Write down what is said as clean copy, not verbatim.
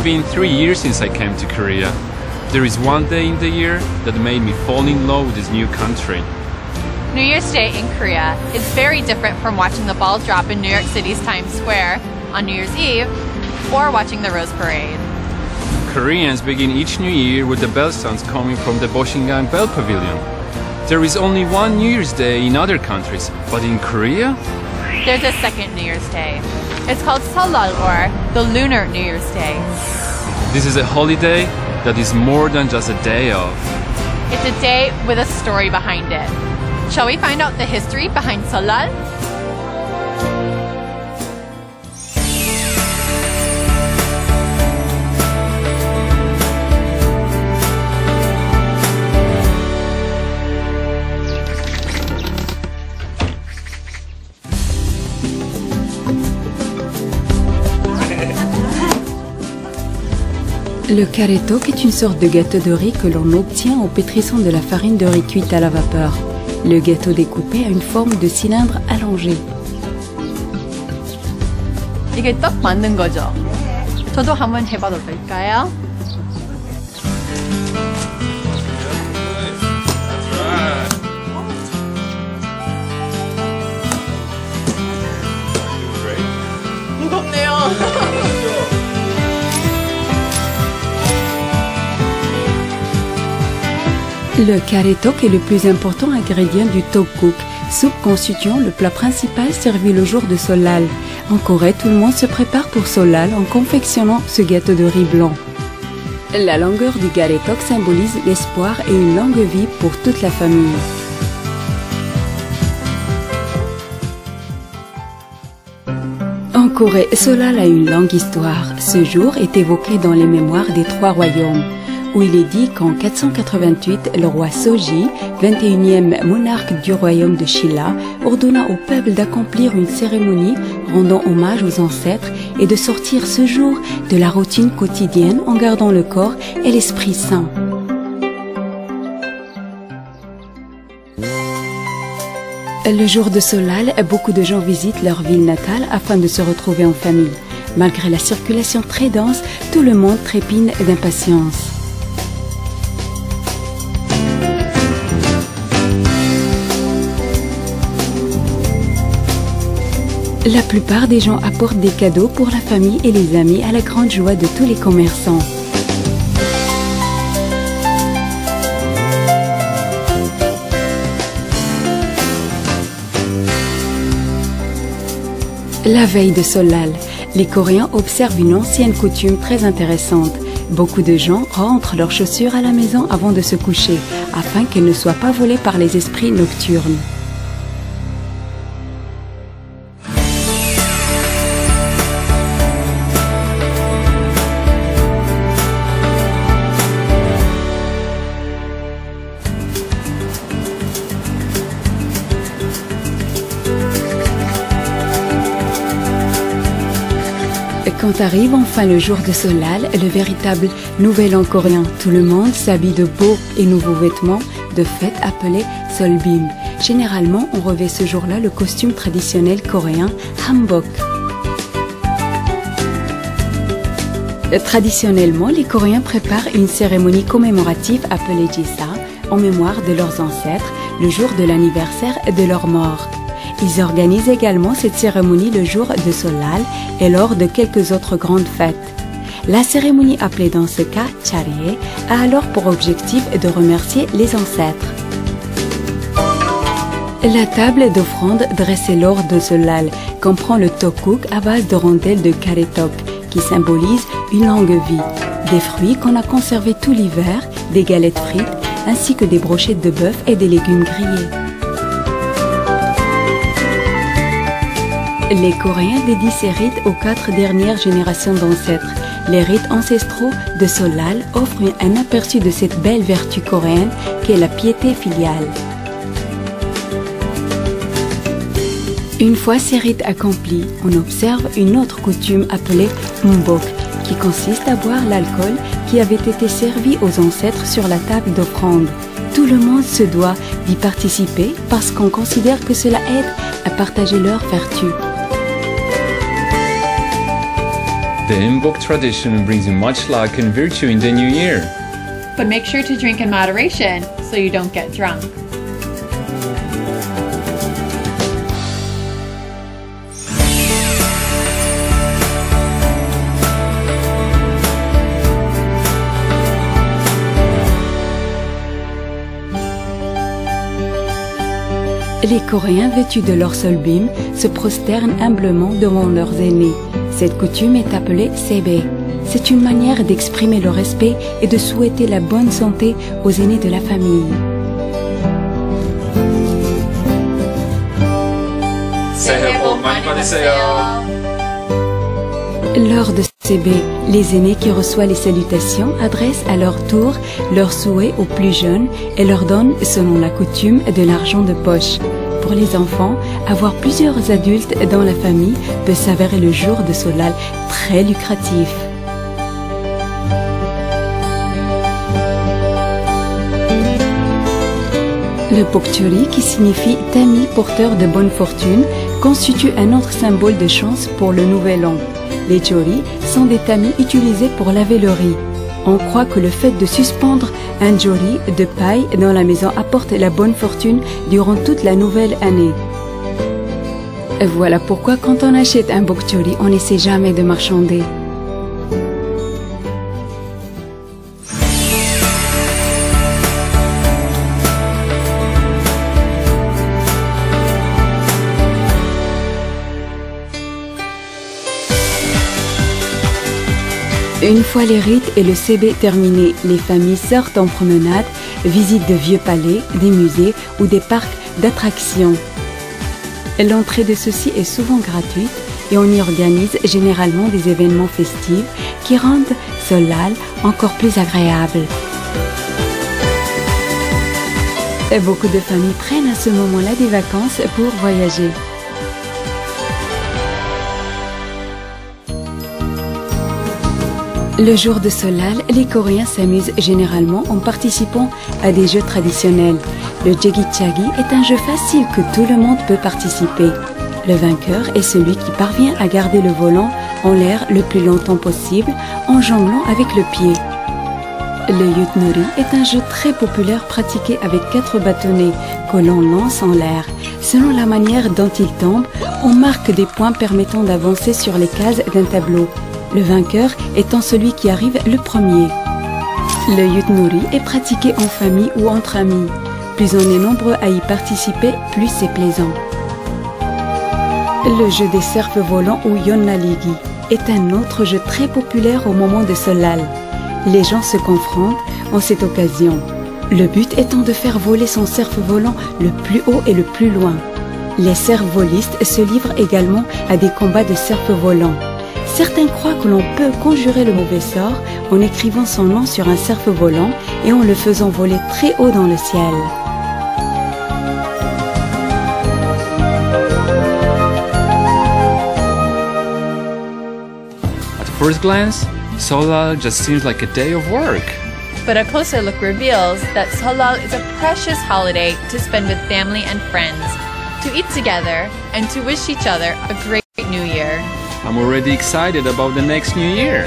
been 3 years since I came to Korea. There is one day in the year that made me fall in love with this new country. New Year's Day in Korea is very different from watching the ball drop in New York City's Times Square on New Year's Eve or watching the Rose Parade. Koreans begin each new year with the bell sounds coming from the Boshingang Bell Pavilion. There is only one New Year's Day in other countries, but in Korea? There's a second New Year's Day. It's called Seollal, or the Lunar New Year's Day. This is a holiday that is more than just a day off. It's a day with a story behind it. Shall we find out the history behind Seollal? Le karetok est une sorte de gâteau de riz que l'on obtient en pétrissant de la farine de riz cuite à la vapeur. Le gâteau découpé a une forme de cylindre allongé. 이게 떡 만든 거죠? 저도 한번 해봐도 될까요? 무겁네요. Le karetok est le plus important ingrédient du tteokguk, soupe constituant le plat principal servi le jour de Seollal. En Corée, tout le monde se prépare pour Seollal en confectionnant ce gâteau de riz blanc. La longueur du karetok symbolise l'espoir et une longue vie pour toute la famille. En Corée, Seollal a une longue histoire. Ce jour est évoqué dans les mémoires des Trois Royaumes, où il est dit qu'en 488, le roi Seoji, 21e monarque du royaume de Shilla, ordonna au peuple d'accomplir une cérémonie rendant hommage aux ancêtres et de sortir ce jour de la routine quotidienne en gardant le corps et l'esprit sain. Le jour de Seollal, beaucoup de gens visitent leur ville natale afin de se retrouver en famille. Malgré la circulation très dense, tout le monde trépigne d'impatience. La plupart des gens apportent des cadeaux pour la famille et les amis à la grande joie de tous les commerçants. La veille de Seollal, les Coréens observent une ancienne coutume très intéressante. Beaucoup de gens rentrent leurs chaussures à la maison avant de se coucher, afin qu'elles ne soient pas volées par les esprits nocturnes. Quand arrive enfin le jour de Seollal, le véritable Nouvel An coréen, tout le monde s'habille de beaux et nouveaux vêtements de fête appelés Seolbim. Généralement, on revêt ce jour-là le costume traditionnel coréen hanbok. Traditionnellement, les Coréens préparent une cérémonie commémorative appelée Jisa en mémoire de leurs ancêtres, le jour de l'anniversaire de leur mort. Ils organisent également cette cérémonie le jour de Seollal et lors de quelques autres grandes fêtes. La cérémonie appelée dans ce cas Charie a alors pour objectif de remercier les ancêtres. La table d'offrande dressée lors de Seollal comprend le tteokguk à base de rondelles de karetok qui symbolise une longue vie, des fruits qu'on a conservés tout l'hiver, des galettes frites ainsi que des brochettes de bœuf et des légumes grillés. Les Coréens dédient ces rites aux 4 dernières générations d'ancêtres. Les rites ancestraux de Seollal offrent un aperçu de cette belle vertu coréenne qu'est la piété filiale. Une fois ces rites accomplis, on observe une autre coutume appelée mbok, qui consiste à boire l'alcool qui avait été servi aux ancêtres sur la table d'offrande. Tout le monde se doit d'y participer parce qu'on considère que cela aide à partager leurs vertus. The Mbok tradition brings you much luck and virtue in the new year. But make sure to drink in moderation so you don't get drunk. Les Coréens vêtus de leur solbim se prosternent humblement devant leurs aînés. Cette coutume est appelée sebe. C'est une manière d'exprimer le respect et de souhaiter la bonne santé aux aînés de la famille. Lors de sebe, les aînés qui reçoivent les salutations adressent à leur tour leurs souhaits aux plus jeunes et leur donnent, selon la coutume, de l'argent de poche. Pour les enfants, avoir plusieurs adultes dans la famille peut s'avérer le jour de Solal très lucratif. Le bokchori, qui signifie tamis porteur de bonne fortune, constitue un autre symbole de chance pour le nouvel an. Les chori sont des tamis utilisés pour laver le riz. On croit que le fait de suspendre un jori de paille dans la maison apporte la bonne fortune durant toute la nouvelle année. Voilà pourquoi quand on achète un bokchori, on n'essaie jamais de marchander. Une fois les rites et le sebe terminés, les familles sortent en promenade, visitent de vieux palais, des musées ou des parcs d'attractions. L'entrée de ceux-ci est souvent gratuite et on y organise généralement des événements festifs qui rendent Solal encore plus agréable. Et beaucoup de familles prennent à ce moment-là des vacances pour voyager. Le jour de Solal, les Coréens s'amusent généralement en participant à des jeux traditionnels. Le jegichagi est un jeu facile que tout le monde peut participer. Le vainqueur est celui qui parvient à garder le volant en l'air le plus longtemps possible en jonglant avec le pied. Le yutnori est un jeu très populaire pratiqué avec 4 bâtonnets que l'on lance en l'air. Selon la manière dont il tombe, on marque des points permettant d'avancer sur les cases d'un tableau. Le vainqueur étant celui qui arrive le premier. Le yutnori est pratiqué en famille ou entre amis. Plus on est nombreux à y participer, plus c'est plaisant. Le jeu des cerfs volants ou yonnaligi est un autre jeu très populaire au moment de Solal. Les gens se confrontent en cette occasion. Le but étant de faire voler son cerf volant le plus haut et le plus loin. Les cerfs-volistes se livrent également à des combats de cerfs volants. Certains croient que l'on peut conjurer le mauvais sort en écrivant son nom sur un cerf volant et en le faisant voler très haut dans le ciel. At first glance, Solal just seems like a day of work. But a closer look reveals that Solal is a precious holiday to spend with family and friends, to eat together, and to wish each other a great new year. I'm already excited about the next new year.